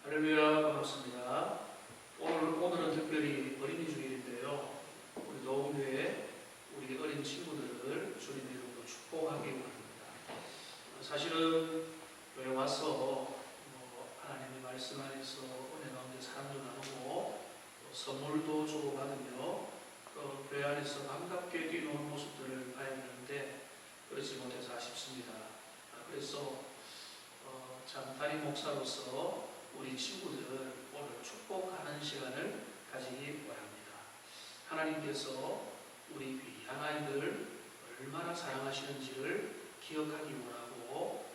할렐루야, 반갑습니다. 오늘은 특별히 어린이 주일인데요. 우리 노원교회 우리 어린 친구들을 주님의 이름으로 축복하기 원합니다. 사실은 교회 와서 하나님의 말씀 안에서 은혜 가운데 사랑도 나누고 선물도 주고받으며 교회 안에서 반갑게 뛰노는 모습들을 봐야 되는데 그렇지 못해서 아쉽습니다. 그래서 참 담임 목사로서 우리 친구들 오늘 축복하는 시간을 가지기 원합니다. 하나님께서 우리 귀한 아이들 얼마나 사랑하시는지를 기억하기 원하고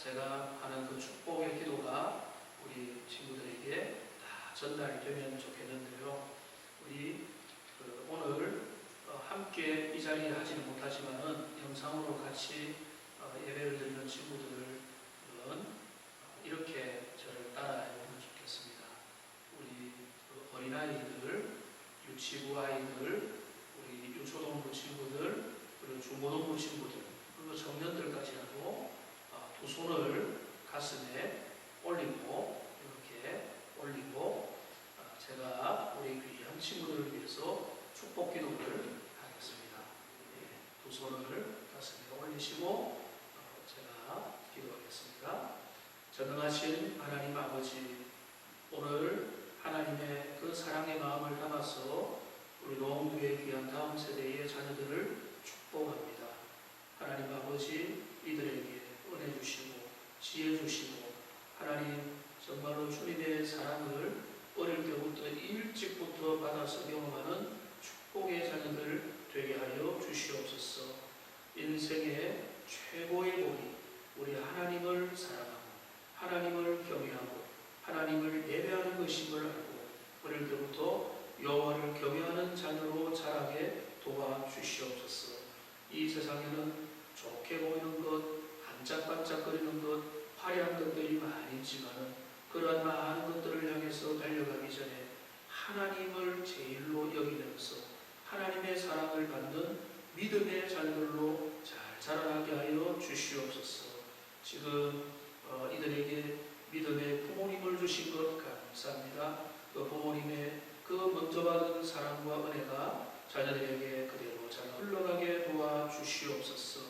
제가 하는 그 축복의 기도가 우리 친구들에게 다 전달되면 좋겠는데요. 우리 오늘 함께 이 자리에 하지는 못하지만은 영상으로 같이 예배를 드리는 친구들은 이렇게 저를 따라해보면 좋겠습니다. 우리 어린아이들, 유치부 아이들, 우리 유초동부 친구들, 그리고 중고동부 친구들, 그리고 청년들까지라도 두 손을 가슴에 올리고 이렇게 올리고 제가 우리 귀한 친구들을 위해서 축복 기도를 하겠습니다. 두 손을 가슴에 올리시고 제가 기도하겠습니다. 전능하신 하나님 아버지, 오늘 하나님의 그 사랑의 마음을 담아서 우리 노원교회 귀한 다음 세대의 자녀들을 축복합니다. 하나님 아버지, 이들에게 은혜 주시고 지혜 주시고 하나님 정말로 주님의 사랑을 어릴 때부터 일찍부터 받아서 경험하는 축복의 자녀들 되게 하여 주시옵소서. 인생의 최고의 복이 우리 하나님을 사랑하고 하나님을 경외하고 하나님을 예배하는 것임을 알고 어릴 때부터 여호와를 경외하는 자녀로 자라게 도와주시옵소서. 이 세상에는 좋게 보이는 것, 반짝반짝거리는 것, 화려한 것들이 많이 있지만 그러한 많은 것들을 향해서 달려가기 전에 하나님을 제일로 여기면서 하나님의 사랑을 받는 믿음의 자녀들로 잘 자라나게 하여 주시옵소서. 지금 이들에게 믿음의 부모님을 주신 것 감사합니다. 그 부모님의 그 먼저 받은 사랑과 은혜가 자녀들에게 그대로 잘 흘러가게 도와주시옵소서.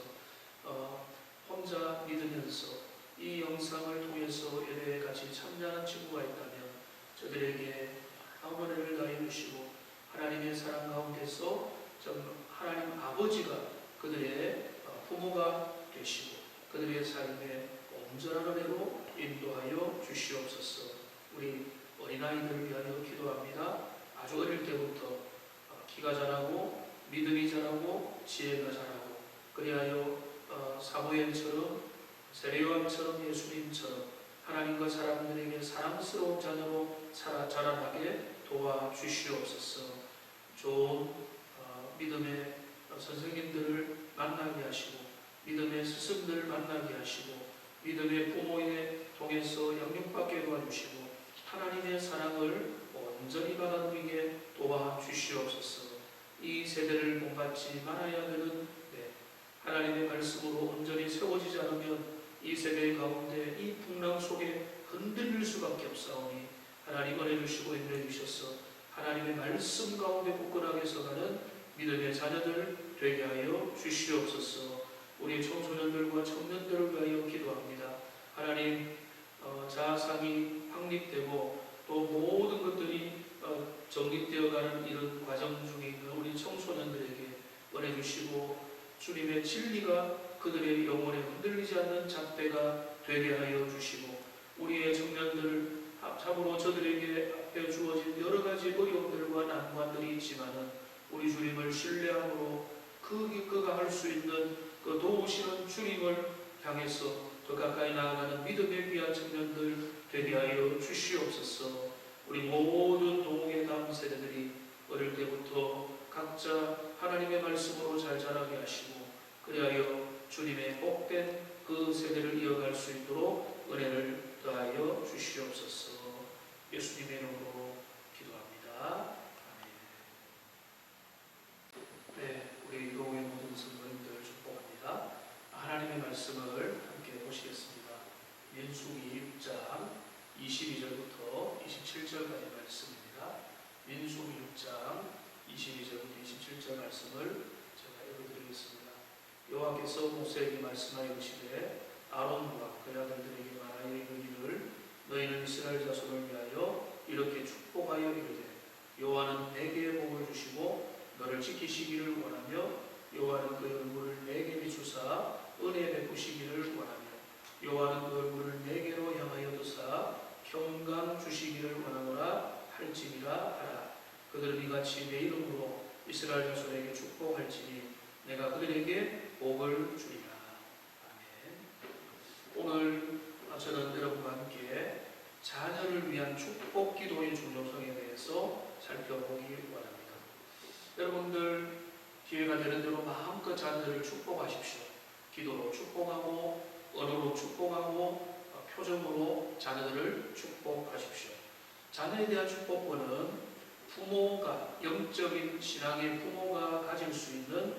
혼자 믿으면서 이 영상을 통해서 예배에 같이 참여하는 친구가 있다면 저들에게 은혜를 다해 주시고 하나님의 사랑 가운데서 하나님 아버지가 그들의 부모가 되시고 그들의 삶에 온전한 은혜로 인도하여 주시옵소서. 우리 어린아이들을 위하여 기도합니다. 아주 어릴 때부터 키가 자라고 믿음이 자라고 지혜가 자라고 그리하여 사무엘처럼 세례요한처럼 예수님처럼 하나님과 사람들에게 사랑스러운 자녀로 자라나게 도와주시옵소서. 좋은 믿음의 선생님들을 만나게 하시고 믿음의 스승들을 만나게 하시고 믿음의 부모에 통해서 영육받게 도와주시고 하나님의 사랑을 온전히 받아들이게 도와주시옵소서. 이 세대를 본받지 말아야 되는 하나님의 말씀으로 온전히 세워지지 않으면 이 세대 가운데 이 풍랑 속에 흔들릴 수밖에 없사오니 하나님 은혜 주시고 인도해 주셔서 하나님의 말씀 가운데 굳건하게 서가는 믿음의 자녀들 되게 하여 주시옵소서. 우리 청소년들과 청년들을 위하여 기도합니다. 하나님 자아상이 확립되고 또 모든 것들이 정립되어가는 이런 과정 중에 있는 우리 청소년들에게 은혜 주시고 주님의 진리가 그들의 영혼에 흔들리지 않는 잣대가 되게 하여 주시고 우리의 청년들 참으로 저들에게 앞에 주어진 여러 가지 어려움들과 난관들이 있지만은 우리 주님을 신뢰함으로 그가 할 수 있는 그 도우시는 주님을 향해서 더 가까이 나아가는 믿음의 귀한 청년들 되게 하여 주시옵소서. 우리 모든 동국의 다음 세대들이 어릴 때부터 각자 하나님의 말씀으로 잘 자라게 하시고 그리하여 주님의 복된 그 세대를 이어갈 수 있도록 은혜를 더하여 주시옵소서. 예수님의 이름으로 기도합니다. 네, 우리 교회 모든 성도님들 축복합니다. 하나님의 말씀을 함께 보시겠습니다. 민수기 6장 22절부터 민수기 6장 22절부터 27절 말씀을 제가 읽어드리겠습니다. 여호와께서 모세에게 말씀하여 이르시되 아론과 그의 아들들에게 말하여 이르기를 너희는 이스라엘 자손을 위하여 이렇게 축복하여 이르되 여호와는 내게 복을 주시고 너를 지키시기를 원하며 여호와는 그 얼굴을 내게 비추사 은혜 베푸시기를 원하며 여호와는 그 얼굴을 내게로 향하여 드사 평강 주시기를 원하노라 할지니라 하라. 그들은 이같이 내 이름으로 이스라엘 자손에게 축복할지니 내가 그들에게 복을 주리라. 아멘. 오늘 저는 여러분과 함께 자녀를 위한 축복 기도의 중요성에 대해서 살펴보기 원합니다. 여러분들 기회가 되는 대로 마음껏 자녀를 축복하십시오. 기도로 축복하고 언어로 축복하고 표정으로 자녀들을 축복하십시오. 자녀에 대한 축복권은 부모가, 영적인 신앙의 부모가 가질 수 있는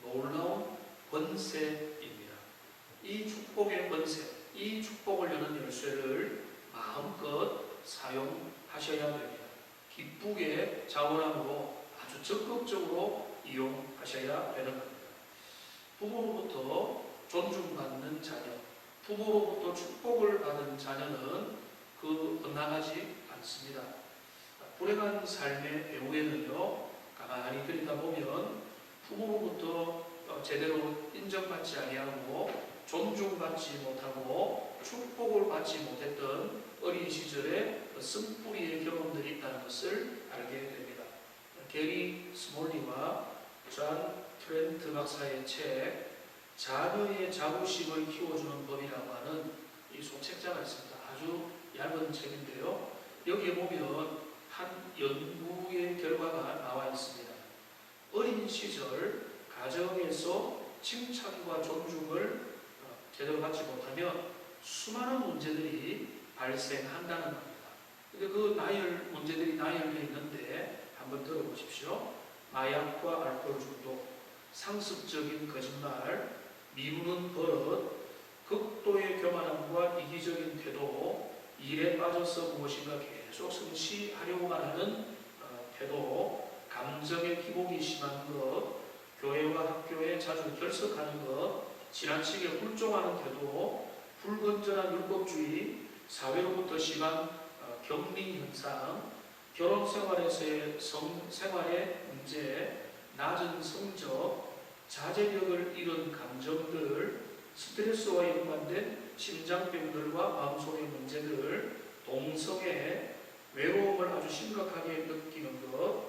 놀라운 권세입니다. 이 축복의 권세, 이 축복을 여는 열쇠를 마음껏 사용하셔야 됩니다. 기쁘게 자원함으로 아주 적극적으로 이용하셔야 되는 겁니다. 부모로부터 존중받는 자녀, 부모로부터 축복을 받은 자녀는 엇나가지 않습니다. 불행한 삶의 배후에는요, 가만히 들여다보면 부모로부터 제대로 인정받지 아니하고 존중받지 못하고 축복을 받지 못했던 어린 시절의 쓴뿌리의 경험들이 있다는 것을 알게 됩니다. 게리 스몰리와 존 트렌트 박사의 책 자녀의 자부심을 키워주는 법이라고 하는 이 소책자가 있습니다. 아주 얇은 책인데요. 여기에 보면 한 연구의 결과가 나와 있습니다. 어린 시절 가정에서 칭찬과 존중을 제대로 받지 못하면 수많은 문제들이 발생한다는 겁니다. 근데 그 문제들이 나열되어 있는데 한번 들어보십시오. 마약과 알코올 중독, 상습적인 거짓말, 미루는 버릇, 극도의 교만함과 이기적인 태도, 일에 빠져서 무엇인가 계속 성취하려고만 하는 태도, 감정의 기복이 심한 것, 교회와 학교에 자주 결석하는 것, 지나치게 훌종하는 태도, 불건전한 율법주의, 사회로부터 심한 격리 현상, 결혼 생활에서의 생활의 문제, 낮은 성적, 자제력을 잃은 감정들, 스트레스와 연관된 심장병들과 마음속의 문제들, 동성애, 외로움을 아주 심각하게 느끼는 것,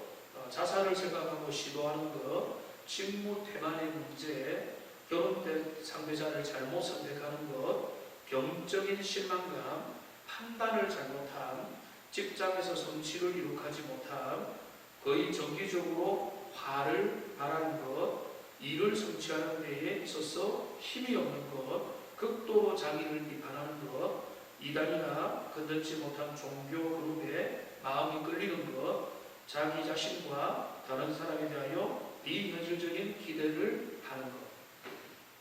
자살을 생각하고 시도하는 것, 직무 태만의 문제, 결혼 때 상대자를 잘못 선택하는 것, 병적인 실망감, 판단을 잘못함, 직장에서 성취를 이룩하지 못함, 거의 정기적으로 화를 말하는 것, 일을 성취하는 데에 있어서 힘이 없는 것, 극도로 자기를 비판하는 것, 이단이나 건전치 못한 종교 그룹에 마음이 끌리는 것, 자기 자신과 다른 사람에 대하여 비현실적인 기대를 하는 것.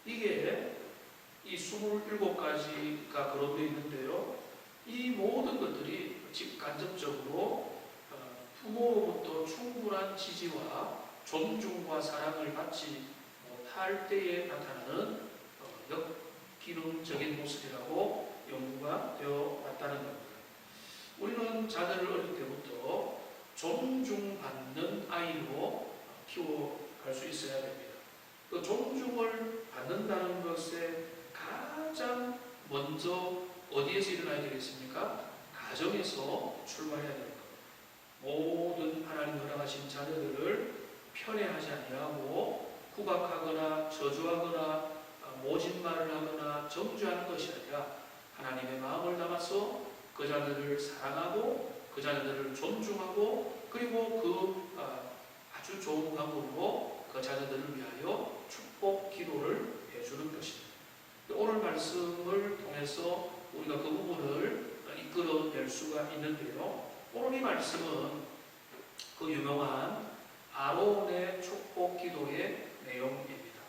이게 이 27가지가 거론되어 있는데요. 이 모든 것들이 직간접적으로 부모로부터 충분한 지지와 존중과 사랑을 받지 못할 때에 나타나는 역기능적인 모습이라고 연구가 되어 왔다는 겁니다. 우리는 자녀를 어릴 때부터 존중받는 아이로 키워갈 수 있어야 됩니다. 그 존중을 받는다는 것에 가장 먼저 어디에서 일어나야 되겠습니까? 가정에서 출발해야 됩니다. 모든 하나님 허락하신 자녀들을 편애하지 아니하고 구박하거나 저주하거나 모진말을 하거나 정죄하는 것이 아니라 하나님의 마음을 담아서 그 자녀들을 사랑하고 그 자녀들을 존중하고 그리고 그 아주 좋은 방법으로 그 자녀들을 위하여 축복 기도를 해주는 것입니다. 오늘 말씀을 통해서 우리가 그 부분을 이끌어낼 수가 있는데요. 오늘 이 말씀은 그 유명한 아론의 축복 기도의 내용입니다.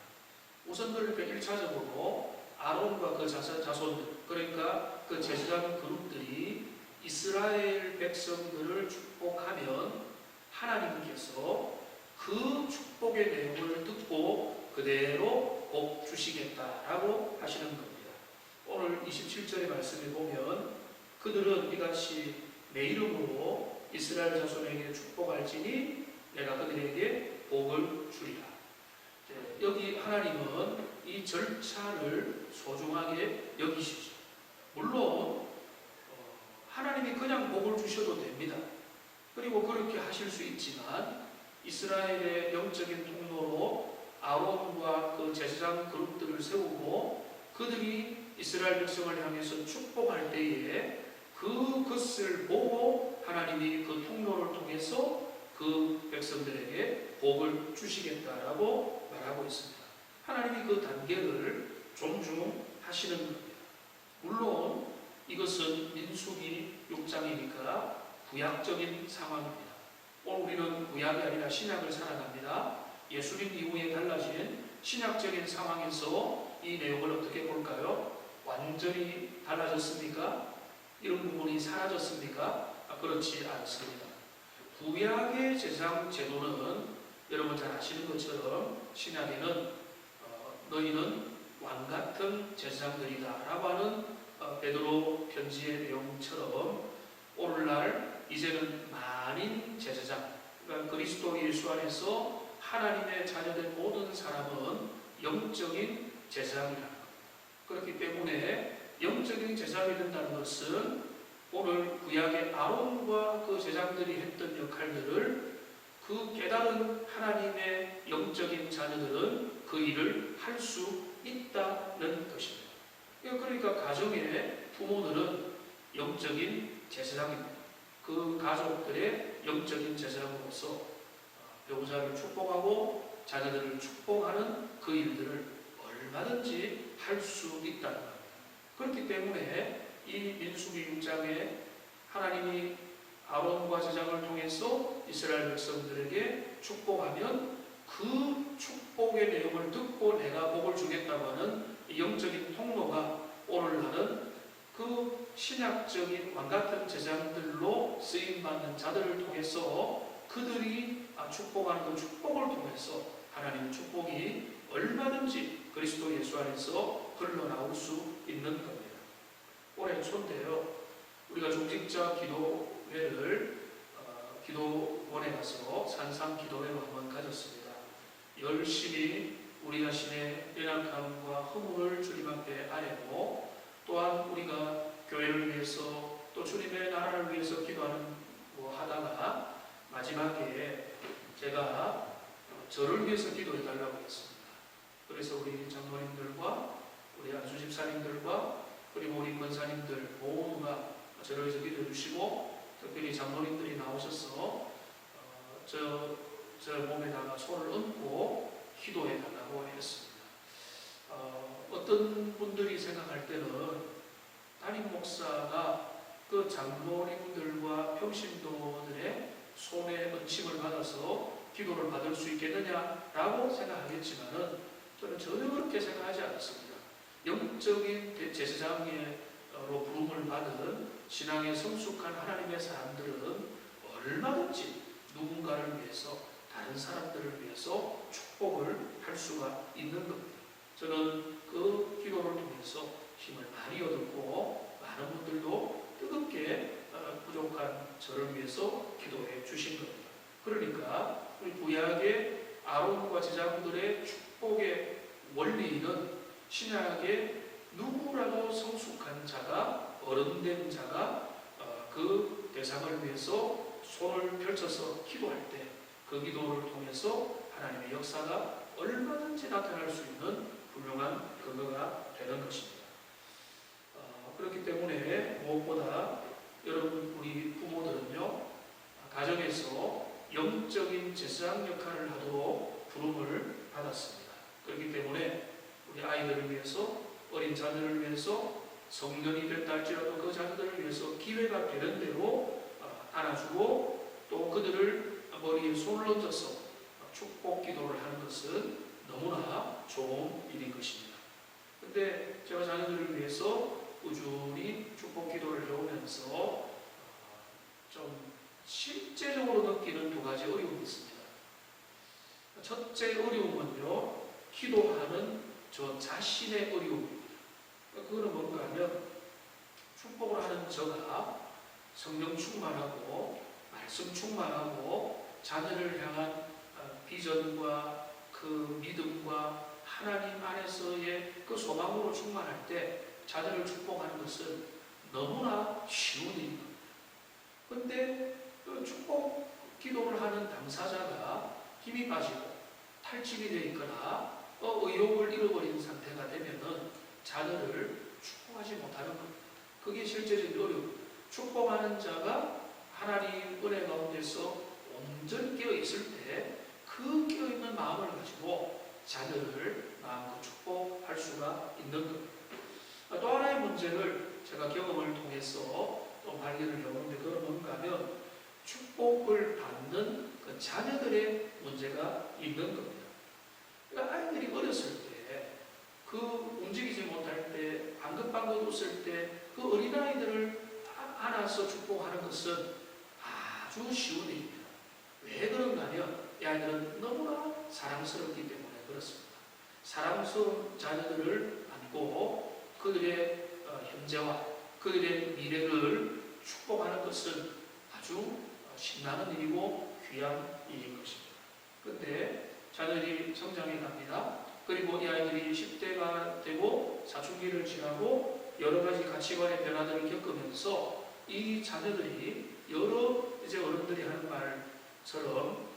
우선 그러니까 1차적으로 아론과 그 자손들, 그러니까 그 제사장 그룹들이 이스라엘 백성들을 축복하면 하나님께서 그 축복의 내용을 듣고 그대로 복 주시겠다라고 하시는 겁니다. 오늘 27절의 말씀에 보면 그들은 이같이 내 이름으로 이스라엘 자손에게 축복할지니 내가 그들에게 복을 주리라. 여기 하나님은 이 절차를 소중하게 여기시죠. 물론 하나님이 그냥 복을 주셔도 됩니다. 그리고 그렇게 하실 수 있지만 이스라엘의 영적인 통로로 아론과 그 제사장 그룹들을 세우고 그들이 이스라엘 백성을 향해서 축복할 때에 그것을 보고 하나님이 그 통로를 통해서 그 백성들에게 복을 주시겠다라고 말하고 있습니다. 하나님이 그 단계를 존중하시는 겁니다. 물론 이것은 민수기 6장이니까 구약적인 상황입니다. 오늘 우리는 구약이 아니라 신약을 살아갑니다. 예수님 이후에 달라진 신약적인 상황에서 이 내용을 어떻게 볼까요? 완전히 달라졌습니까? 이런 부분이 사라졌습니까? 그렇지 않습니다. 구약의 제사장 제도는 여러분 잘 아시는 것처럼 신약에는 너희는 왕같은 제사장들이다 라고 하는 베드로 편지의 내용처럼 오늘날 이제는 만인 제사장, 그러니까 그리스도 예수 안에서 하나님의 자녀된 모든 사람은 영적인 제사장이라는 겁니다. 그렇기 때문에 영적인 제사장이 된다는 것은 오늘 구약의 아론과 그 제사장들이 했던 역할들을 그 깨달은 하나님의 영적인 자녀들은 그 일을 할 수 있다는 것입니다. 그러니까 가정의 부모들은 영적인 제사장입니다. 그 가족들의 영적인 제사장으로서 배우자를 축복하고 자녀들을 축복하는 그 일들을 얼마든지 할 수 있다는 겁니다. 그렇기 때문에 이 민수기 6장에 하나님이 아론과 제사장을 통해서 이스라엘 백성들에게 축복하면 그 축복의 내용을 듣고 내가 복을 주겠다고 하는 이 영적인 통로가 오늘날은 그 신약적인 왕같은 제사장들로 쓰임받는 자들을 통해서 그들이 축복하는 그 축복을 통해서 하나님의 축복이 얼마든지 그리스도 예수 안에서 흘러나올 수 있는 겁니다. 올해 초인데요. 우리가 중직자 기도회를 기도원에 가서 산상 기도회로 한번 가졌습니다. 열심히 우리 자신의 연약함과 허물을 주님 앞에 아뢰고 또한 우리가 교회를 위해서 또 주님의 나라를 위해서 기도하는 하다가 마지막에 제가 저를 위해서 기도해 달라고 했습니다. 그래서 우리 장로님들과 우리 안수 집사님들과 그리고 우리 권사님들 모두가 저를 위해서 기도해 주시고 특별히 장로님들이 나오셔서 저 몸에다가 손을 얹고 기도해 달라고 했습니다. 어떤 분들이 생각할 때는 담임 목사가 그 장로님들과 평신도들의 손에 얹힘을 받아서 기도를 받을 수 있겠느냐라고 생각하겠지만은 저는 전혀 그렇게 생각하지 않습니다. 영적인 제사장으로 부름을 받은 신앙에 성숙한 하나님의 사람들은 얼마든지 누군가를 위해서 다른 사람들을 위해서 축복을 할 수가 있는 겁니다. 저는 그 기도를 통해서 힘을 많이 얻었고 많은 분들도 뜨겁게 부족한 저를 위해서 기도해 주신 겁니다. 그러니까 우리 구약의 아론과 제사장들의 축복의 원리는 신약의 누구라도 성숙한 자가 어른된 자가 그 대상을 위해서 손을 펼쳐서 기도할 때 그 기도를 통해서 하나님의 역사가 얼마든지 나타날 수 있는 훌륭한 근거가 되는 것입니다. 그렇기 때문에 무엇보다 여러분 우리 부모들은요 가정에서 영적인 제사장 역할을 하도록 부름을 받았습니다. 그렇기 때문에 우리 아이들을 위해서 어린 자녀를 위해서 성년이 됐다 할지라도 그 자녀들을 위해서 기회가 되는 대로 안아주고 또 그들을 머리에 손을 얹어서 축복 기도를 하는 것은 너무나 좋은 일인 것입니다. 그런데 제가 자녀들을 위해서 꾸준히 축복 기도를 해오면서 좀 실제적으로 느끼는 두 가지 가지 어려움이 있습니다. 첫째 어려움은요, 기도하는 저 자신의 어려움입니다. 그거는 뭔가 하면 축복을 하는 저가 성령 충만하고 말씀 충만하고 자녀를 향한 비전과 그 믿음과 하나님 안에서의 그 소망으로 충만할 때 자녀를 축복하는 것은 너무나 쉬운 일입니다. 그런데 그 축복 기도를 하는 당사자가 힘이 빠지고 탈취이 되어 있거나 의욕을 잃어버린 상태가 되면은 자녀를 축복하지 못하는 겁니다. 그게 실제적인 어려움. 축복하는 자가 하나님 은혜 가운데서 온전히 깨어 있을 때 그 깨어 있는 마음을 가지고 자녀를 마음껏 축복할 수가 있는 겁니다. 또 하나의 문제를 제가 경험을 통해서 또 발견을 해보는데 그건 뭔가 하면 축복을 받는 그 자녀들의 문제가 있는 겁니다. 그러니까 아이들이 어렸을 때 그 움직이지 못할 때 방긋방긋 웃을 때 그 어린아이들을 안아서 축복하는 것은 아주 쉬운 일입니다. 왜 그런가 하면 이 아이들은 너무나 사랑스럽기 때문에 그렇습니다. 사랑스러운 자녀들을 안고 그들의 현재와 그들의 미래를 축복하는 것은 아주 신나는 일이고 귀한 일인 것입니다. 그런데 자녀들이 성장해 갑니다. 그리고 이 아이들이 10대가 되고 사춘기를 지나고 여러 가지 가치관의 변화들을 겪으면서 이 자녀들이 여러 이제 어른들이 하는 말처럼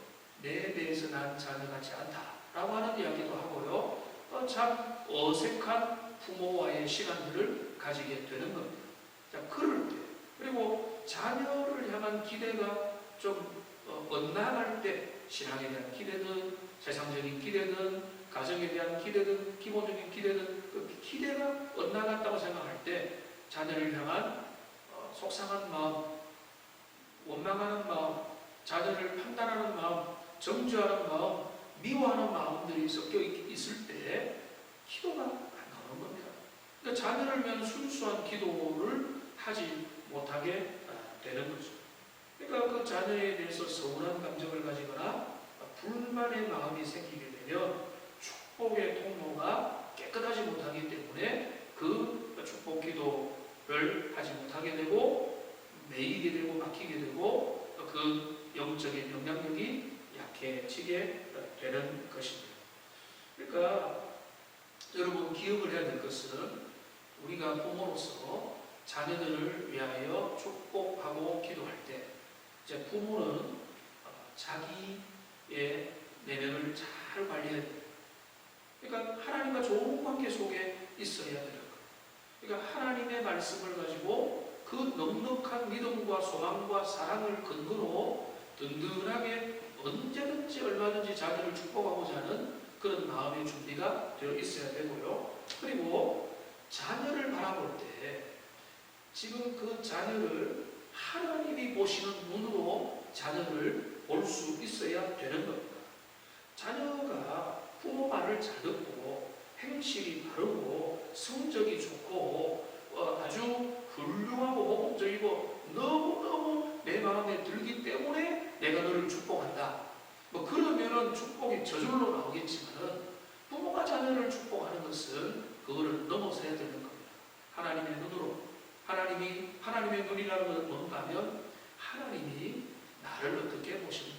내 배에서 난 자녀 같지 않다라고 하는 이야기도 하고요. 참 어색한 부모와의 시간들을 가지게 되는 겁니다. 자, 그럴 때 그리고 자녀를 향한 기대가 좀 엇나갈 때 신앙에 대한 기대든 세상적인 기대든 가정에 대한 기대든 기본적인 기대든 그 기대가 엇나갔다고 생각할 때 자녀를 향한 속상한 마음, 원망하는 마음, 자녀를 판단하는 마음, 정죄하는 마음, 미워하는 마음들이 섞여 있을 때 기도가 안 나오는 겁니다. 그러니까 자녀를 위한 순수한 기도를 하지 못하게 되는 거죠. 그러니까 그 자녀에 대해서 서운한 감정을 가지거나 불만의 마음이 생기게 되면 축복의 통로가 깨끗하지 못하기 때문에 그 축복 기도를 하지 못하게 되고 매이게 되고 막히게 되고 그 영적인 영향력이 약해지게 되는 것입니다. 그러니까 여러분 기억을 해야 될 것은 우리가 부모로서 자녀들을 위하여 축복하고 기도할 때 이제 부모는 자기의 내면을 잘 관리해야 됩니다. 그러니까 하나님과 좋은 관계 속에 있어야 되는 거예요. 그러니까 하나님의 말씀을 가지고 그 넉넉한 믿음과 소망과 사랑을 근거로 든든하게 언제든지 얼마든지 자녀를 축복하고자 하는 그런 마음의 준비가 되어 있어야 되고요. 그리고 자녀를 바라볼 때 지금 그 자녀를 하나님이 보시는 눈으로 자녀를 볼 수 있어야 되는 겁니다. 자녀가 부모 말을 잘 듣고 행실이 바르고 성적이 좋고 아주 훌륭하고 모범적이고 너무너무 내 마음에 들기 때문에 내가 너를 축복한다. 뭐 그러면은 축복이 저절로 나오겠지만은 부모가 자녀를 축복하는 것은 그거를 넘어서야 되는 겁니다. 하나님의 눈으로 하나님의 눈이라는 것은 뭔가 하면 하나님이 나를 어떻게 보십니까?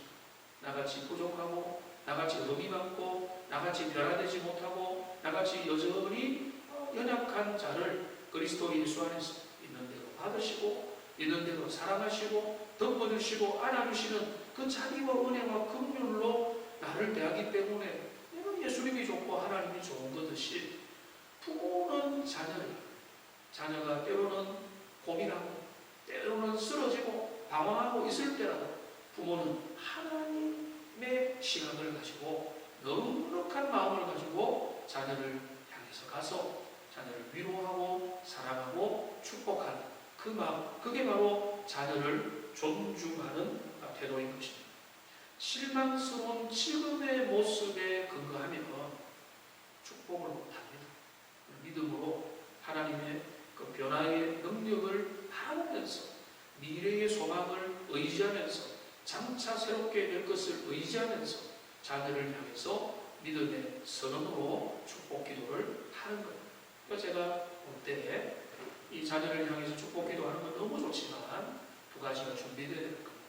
나같이 부족하고 나같이 흠이 많고 나같이 변화되지 못하고 나같이 여전히 연약한 자를 그리스도 예수 안에서 있는 대로 받으시고 있는 대로 사랑하시고 덮어주시고 안아주시는 그 자비와 은혜와 긍휼로 나를 대하기 때문에 예수님이 좋고 하나님이 좋은 것듯이 부모는 자녀가 때로는 고민하고 때로는 쓰러지고 방황하고 있을 때라도 부모는 하나님의 시각을 가지고 넉넉한 마음을 가지고 자녀를 향해서 가서 자녀를 위로하고 사랑하고 축복하는 그 마음, 그게 바로 자녀를 존중하는 태도인 것입니다. 실망스러운 지금의 모습에 근거하면 축복을 못합니다. 믿음으로 하나님의 그 변화의 능력을 바라보면서 미래의 소망을 의지하면서 장차 새롭게 될 것을 의지하면서 자녀를 향해서 믿음의 선언으로 축복 기도를 하는 거예요. 그러니까 제가 볼 때 이 자녀를 향해서 축복 기도하는 건 너무 좋지만 두 가지가 준비되어야 될 겁니다.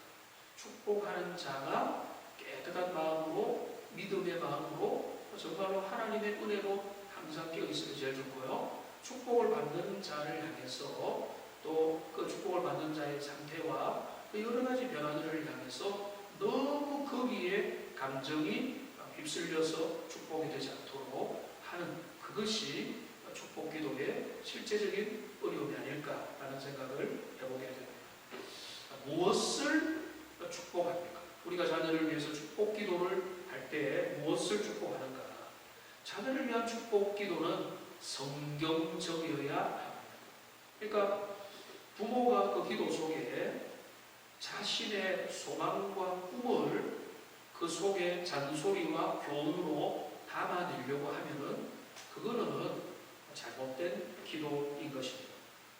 축복하는 자가 깨끗한 마음으로, 믿음의 마음으로 정말로 하나님의 은혜로 항상 깨어있으면 제일 좋고요. 축복을 받는 자를 향해서 또 그 축복을 받는 자의 상태와 그 여러 가지 변화들을 향해서 너무 거기에 감정이 휩쓸려서 축복이 되지 않도록 하는 그것이 축복 기도의 실제적인 어려움이 아닐까라는 생각을 해보게 됩니다. 무엇을 축복합니까? 우리가 자녀를 위해서 축복 기도를 할 때 무엇을 축복하는가? 자녀를 위한 축복 기도는 성경적이어야 합니다. 그러니까 부모가 그 기도 속에 자신의 소망과 꿈을 그 속에 잔소리와 교훈으로 담아내려고 하면은 그거는 잘못된 기도인 것입니다.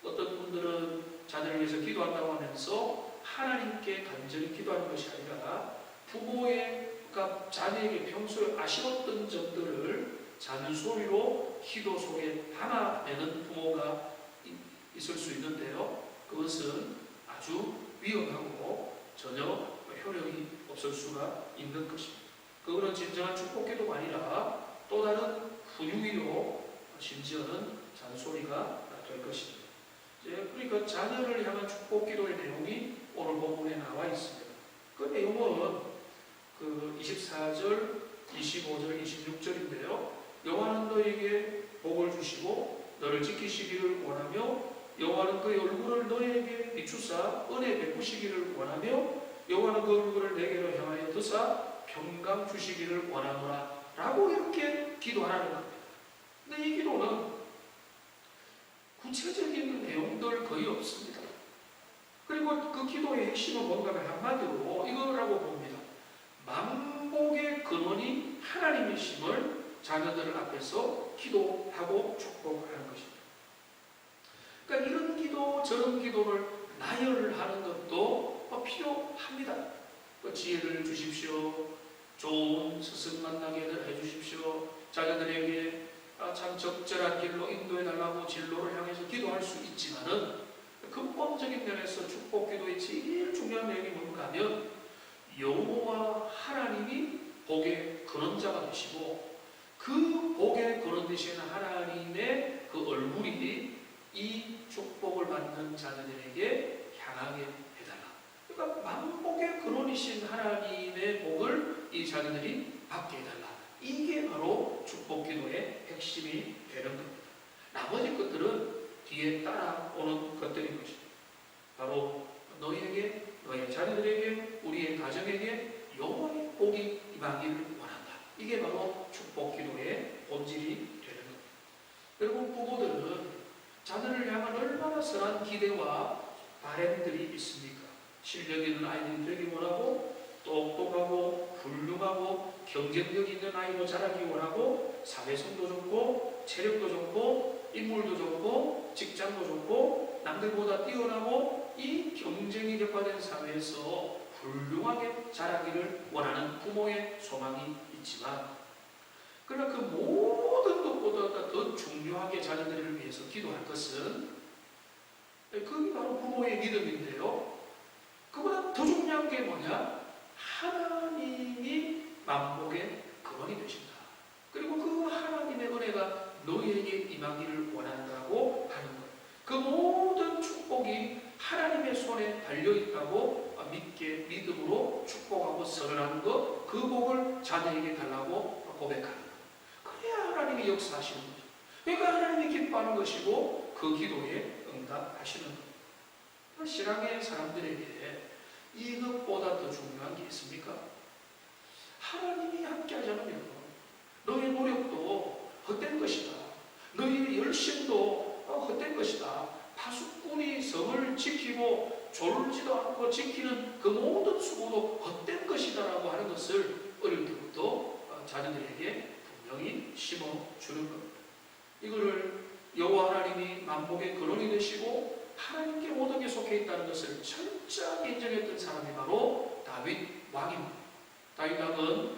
어떤 분들은 자녀를 위해서 기도한다고 하면서 하나님께 간절히 기도하는 것이 아니라 부모가 자녀에게 평소에 아쉬웠던 점들을 잔소리로 기도 속에 담아내는 부모가 있을 수 있는데요. 그것은 아주 위험하고 전혀 효력이 없을 수가 있는 것입니다. 그거는 진정한 축복 기도가 아니라 또 다른 분위기로 심지어는 잔소리가 될 것입니다. 그러니까 자녀를 향한 축복 기도의 내용이 오늘 본문에 나와 있습니다. 그 내용은 그 24절, 25절, 26절인데요. 여호와는 너에게 복을 주시고 너를 지키시기를 원하며 여호와는 그의 얼굴을 너에게 비추사 은혜 베푸시기를 원하며 여호와는 그 얼굴을 내게로 향하여 드사 평강 주시기를 원하노라 라고 이렇게 기도하라는 겁니다. 근데 이 기도는 구체적인 내용들 거의 없습니다. 그리고 그 기도의 핵심은 뭔가 한마디로 이거라고 봅니다. 만복의 근원이 하나님이심을 자녀들 앞에서 기도하고 축복하는 것입니다. 그러니까 이런 기도 저런 기도를 나열하는 것도 필요합니다. 지혜를 주십시오. 좋은 스승 만나게 해주십시오. 자녀들에게 참 적절한 길로 인도해달라고 진로를 향해서 기도할 수 있지만은 근본적인 면에서 축복 기도의 제일 중요한 내용이 뭔가 하면 여호와 하나님이 복의 근원자가 되시고 그 복의 근원 되시는 하나님의 그 얼굴이 이 축복을 받는 자녀들에게 향하게 해달라. 그러니까 만복의 근원이신 하나님의 복을 이 자녀들이 받게 해달라. 이게 바로 축복 기도의 핵심이 되는 겁니다. 나머지 것들은 뒤에 따라오는 것들인 것입니다. 바로 너희에게, 너희 자녀들에게, 우리의 가정에게 여호와의 복이 임하기를 원한다. 이게 바로 축복 기도의 본질이 되는 겁니다. 결국 부모들은 자녀를 향한 얼마나 선한 기대와 바램들이 있습니까? 실력 있는 아이들이 되기 원하고 똑똑하고 훌륭하고 경쟁력 있는 아이로 자라기 원하고 사회성도 좋고 체력도 좋고 인물도 좋고 직장도 좋고 남들보다 뛰어나고 이 경쟁이 격화된 사회에서 훌륭하게 자라기를 원하는 부모의 소망이 있지만 그러나 그 모든 것보다 더 중요하게 자녀들을 위해서 기도할 것은 그게 바로 부모의 믿음인데요. 그보다 더 중요한 게 뭐냐? 하나님이 만복의 근원이 되신다. 그리고 그 하나님의 은혜가 너희에게 임하기를 원한다고 하는 것. 그 모든 축복이 하나님의 손에 달려있다고 믿게 믿음으로 축복하고 선언하는 것, 그 복을 자녀에게 달라고 고백하는 것. 그래야 하나님이 역사하시는 거죠. 그러니까 하나님이 기뻐하는 것이고 그 기도에 응답하시는 것. 신앙의 사람들에게 이것보다 더 중요한 게 있습니까? 하나님이 함께하지 않으면 너의 노력도 헛된 것이다. 너의 열심도 헛된 것이다. 파수꾼이 성을 지키고 졸지도 않고 지키는 그 모든 수고도 헛된 것이다 라고 하는 것을 어릴 때부터 자녀들에게 분명히 심어주는 겁니다. 이거를 여호와 하나님이 만복의 근원이 되시고 하나님께 모든 게 속해 있다는 것을 철저하게 인정했던 사람이 바로 다윗 왕입니다. 다윗 왕은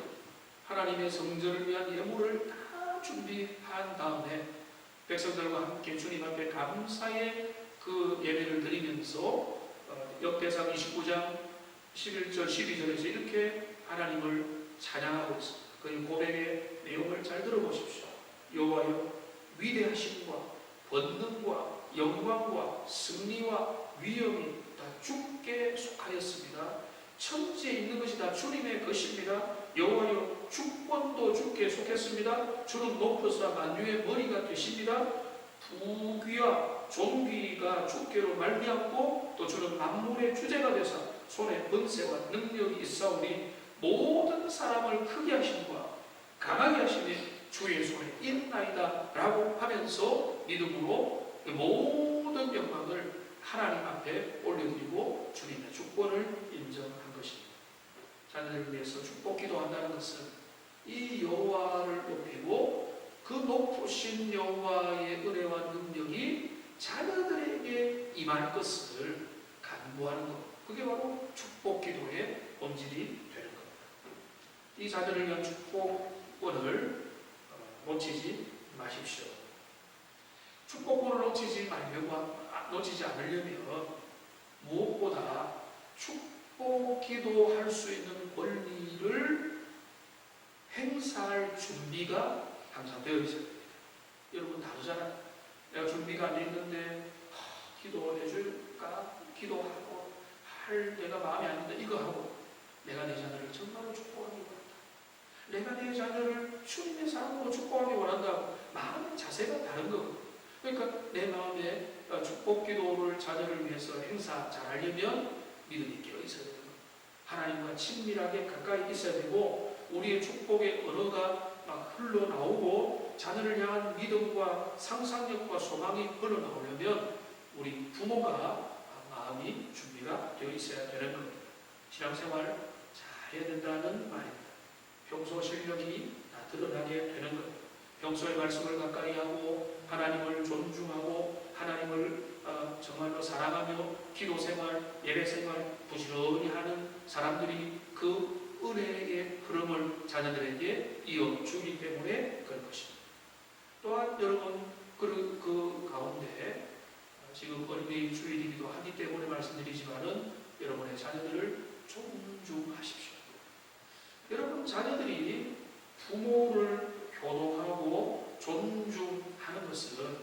하나님의 성전을 위한 예물을 다 준비한 다음에 백성들과 함께 주님 앞에 감사의 그 예배를 드리면서 역대상 29장 11절 12절에서 이렇게 하나님을 찬양하고 있습니다. 그 고백의 내용을 잘 들어보십시오. 여호와여, 위대하심과 권능과 영광과 승리와 위엄이 다 주께 속하였습니다. 천지에 있는 것이 다 주님의 것입니다. 여호와여, 주권도 주께 속했습니다. 주는 높으사 만유의 머리가 되십니다. 부귀와 존귀가 주께로 말미암고 또 주는 만물의 주제가 되사 손에 권세와 능력이 있사오니 모든 사람을 크게 하심과 강하게 하심이 주의 손에 있나이다 라고 하면서 믿음으로 모든 영광을 하나님 앞에 올려드리고 주님의 주권을 인정한 것입니다. 자녀들을 위해서 축복 기도한다는 것은 이 여호와를 높이고 그 높으신 여호와의 은혜와 능력이 자녀들에게 임할 것을 간구하는 것, 그게 바로 축복 기도의 본질이 되는 겁니다. 이 자녀를 위한 축복권을 놓치지 마십시오. 축복권을 놓치지 않으려면 무엇보다 축복 기도할 수 있는 권리를 행사할 준비가 항상 되어 있어야 됩니다. 여러분 다르잖아요. 내가 준비가 안 돼 있는데 기도해 줄까? 기도하고 할 내가 마음에 안 든다. 이거 하고 내가 내 자녀를 정말로 축복하기 원한다. 내가 내 자녀를 주님의 사랑으로 축복하기 원한다. 마음의 자세가 다른 거거든요. 그러니까 내 마음에 축복 기도를 자녀를 위해서 행사 잘하려면 믿음이 깨어 있어야 되는 거예요. 하나님과 친밀하게 가까이 있어야 되고 우리의 축복의 언어가 막 흘러나오고 자녀를 향한 믿음과 상상력과 소망이 흘러나오려면 우리 부모가 마음이 준비가 되어 있어야 되는 겁니다. 신앙생활 잘해야 된다는 말입니다. 평소 실력이 다 드러나게 되는 겁니다. 평소의 말씀을 가까이 하고 하나님을 존중하고 하나님을 정말로 사랑하며 기도생활, 예배생활 부지런히 하는 사람들이 그 은혜의 흐름을 자녀들에게 이어주기 때문에 그런 것입니다. 또한 여러분 그 가운데 지금 어린이 주일이기도 하기 때문에 말씀드리지만은 여러분의 자녀들을 존중하십시오. 여러분 자녀들이 부모를 교동하고 존중하는 것은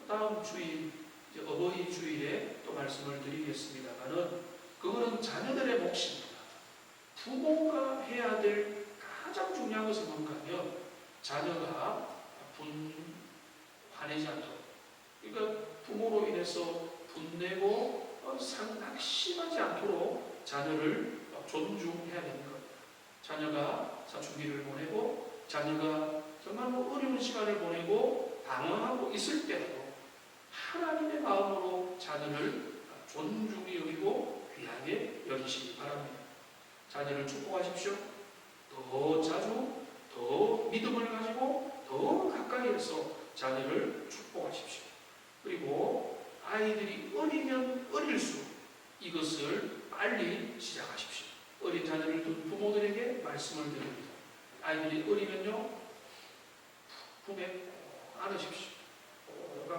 다음 주일 어버이 주일에 또 말씀을 드리겠습니다만은 그거는 자녀들의 몫입니다. 부모가 해야 될 가장 중요한 것은 뭔가 하면 자녀가 화내지 않도록, 그러니까 부모로 인해서 분내고 낙심하지 않도록 자녀를 존중해야 되는 겁니다. 자녀가 사춘기를 보내고 자녀가 정말 어려운 시간을 보내고 방황하고 있을 때라도 하나님의 마음으로 자녀를 존중히 여기고 귀하게 여기시기 바랍니다. 자녀를 축복하십시오. 더 자주 더 믿음을 가지고 더 가까이 해서 자녀를 축복하십시오. 그리고 아이들이 어리면 어릴수록 이것을 빨리 시작하십시오. 어린 자녀를 둔 부모들에게 말씀을 드립니다. 아이들이 어리면요 품에 안으십시오.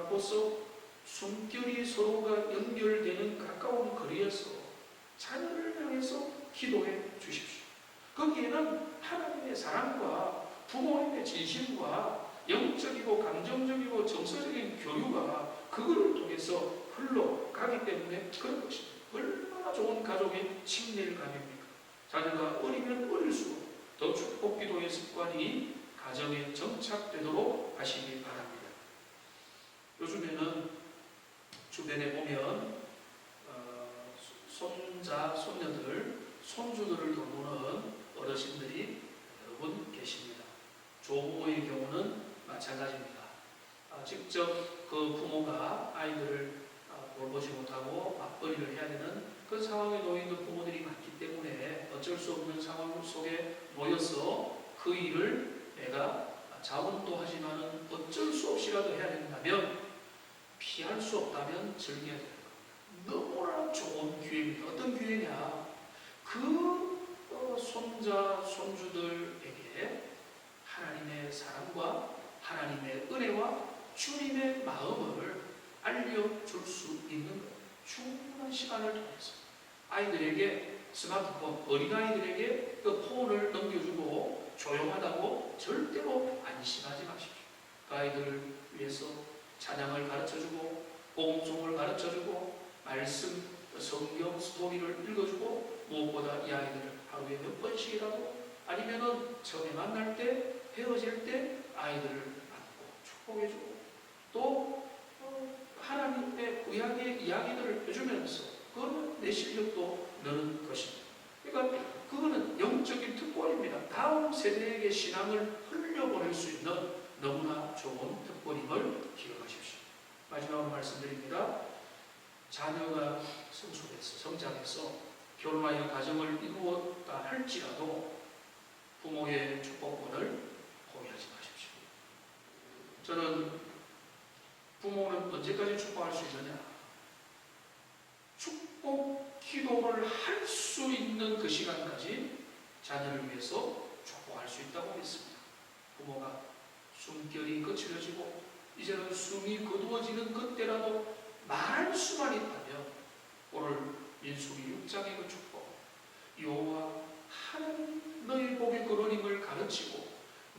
벌써 숨결이 서로가 연결되는 가까운 거리에서 자녀를 향해서 기도해 주십시오. 거기에는 하나님의 사랑과 부모님의 진심과 영적이고 감정적이고 정서적인 교류가 그거를 통해서 흘러가기 때문에 그런 것입니다. 얼마나 좋은 가족의 친밀감입니까? 자녀가 어리면 어릴수록 더 축복 기도의 습관이 가정에 정착되도록 하시기 바랍니다. 요즘에는 주변에 보면 손자, 손녀들, 손주들을 돌보는 어르신들이 여러 분 계십니다. 조부모의 경우는 마찬가지입니다. 직접 그 부모가 아이들을 돌보지 못하고 맞벌이를 해야 되는 그 상황에 놓여 있는 부모들이 많기 때문에 어쩔 수 없는 상황 속에 놓여서 그 일을 내가 자원도 하지만은 어쩔 수 없이라도 해야 된다면 피할 수 없다면 즐겨야 되는 겁니다. 너무나 좋은 기회입니다. 어떤 기회냐? 그 손자, 손주들에게 하나님의 사랑과 하나님의 은혜와 주님의 마음을 알려줄 수 있는 충분한 시간을 통해서 아이들에게 스마트폰, 어린아이들에게 그 폰을 넘겨주고 조용하다고 절대로 안심하지 마십시오. 그 아이들을 위해서 찬양을 가르쳐주고 복음송을 가르쳐주고 말씀, 성경 스토리를 읽어주고 무엇보다 이 아이들을 하루에 몇 번씩이라도 아니면은 처음에 만날 때, 헤어질 때 아이들을 안고 축복해주고 또 하나님의 구약의 이야기들을 해주면서 그거는 내 실력도 느는 것입니다. 그러니까 그거는 영적인 특권입니다. 다음 세대에게 신앙을 흘려보낼 수 있는 너무나 좋은 특권임을 기억하십시오. 마지막으로 말씀드립니다. 자녀가 성숙해서 성장해서 결혼하여 가정을 이루었다 할지라도 부모의 축복권을 포기하지 마십시오. 저는 부모는 언제까지 축복할 수 있느냐? 축복 기도를 할 수 있는 그 시간까지 자녀를 위해서 축복할 수 있다고 믿습니다. 부모가 숨결이 거칠어지고 이제는 숨이 거두어지는 그때라도 말할 수만 있다면 오늘 민수기 6장의 그 축복, 여호와 하나님 너의 복이 그러님을 가르치고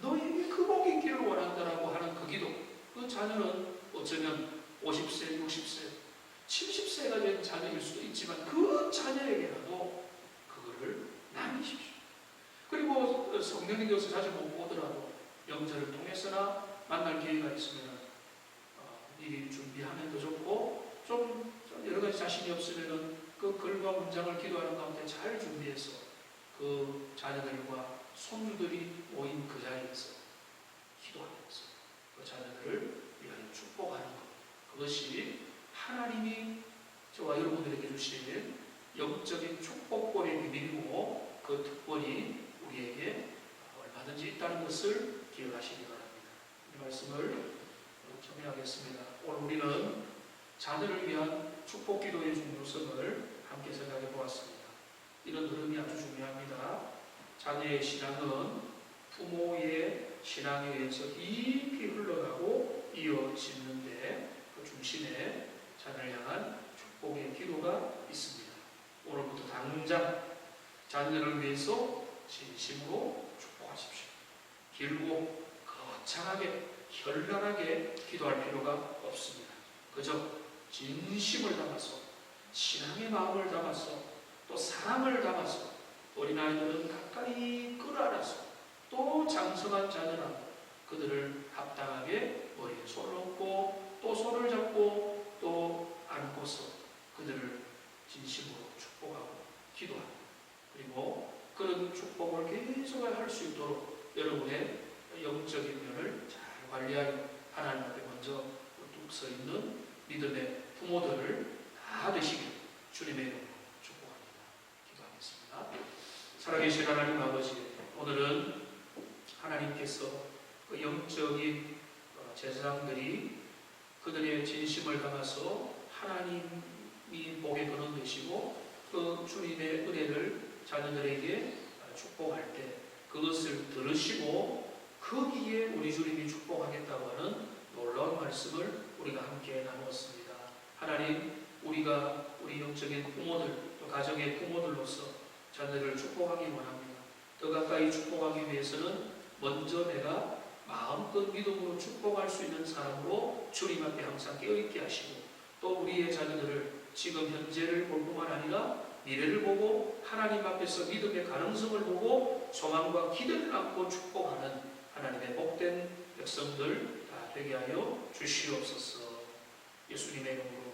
너에게 그 복이 있기를 원한다라고 하는 그 기도, 그 자녀는 어쩌면 50세, 60세, 70세가 된 자녀일 수도 있지만 그 자녀에게라도 그거를 남기십시오. 그리고 성령이 되어서 자주 못 보더라도 영절을 통해서나 만날 기회가 있으면 미리 준비하면 더 좋고 좀 여러 가지 자신이 없으면 그 글과 문장을 기도하는 가운데 잘 준비해서 그 자녀들과 손주들이 모인 그 자리에서 기도하면서 그 자녀들을 위하여 축복하는 것, 그것이 하나님이 저와 여러분들에게 주신 영적인 축복권의 비밀이고 그 특권이 우리에게 얼마든지 있다는 것을 기억하시기 바랍니다. 이 말씀을 정리하겠습니다. 오늘 우리는 자녀를 위한 축복 기도의 중요성을 함께 생각해 보았습니다. 이런 흐름이 아주 중요합니다. 자녀의 신앙은 부모의 신앙에 의해서 깊이 흘러가고 이어지는데 그 중심에 자녀를 향한 축복의 기도가 있습니다. 오늘부터 당장 자녀를 위해서 진심으로 축복하십시오. 길고 거창하게 현란하게 기도할 필요가 없습니다. 그저 진심을 담아서 신앙의 마음을 담아서 또 사랑을 담아서 어린아이들은 가까이 끌어안아서 또 장성한 자녀라도 그들을 합당하게 머리에 손을 얹고 또 손을 잡고 또 안고서 그들을 진심으로 축복하고 기도하고 그리고 그런 축복을 계속 할 수 있도록 여러분의 영적인 면을 잘 관리하여 하나님 앞에 먼저 뚝 서 있는 믿음의 부모들을 다 되시길 주님의 이름으로 축복합니다. 기도하겠습니다. 살아계신 하나님 아버지, 오늘은 하나님께서 그 영적인 제사장들이 그들의 진심을 담아서 하나님이 복의 근원 되시고 그 주님의 은혜를 자녀들에게 축복할 때 그것을 들으시고 거기에 우리 주님이 축복하겠다고 하는 놀라운 말씀을 우리가 함께 나누었습니다. 하나님, 우리가 우리 영적인 부모들 또 가정의 부모들로서 자녀들을 축복하기 원합니다. 더 가까이 축복하기 위해서는 먼저 내가 마음껏 믿음으로 축복할 수 있는 사람으로 주님 앞에 항상 깨어있게 하시고 또 우리의 자녀들을 지금 현재를 볼 뿐만 아니라 미래를 보고 하나님 앞에서 믿음의 가능성을 보고 소망과 기대를 안고 축복하는 하나님의 복된 백성들 다 되게 하여 주시옵소서. 예수님의 이름으로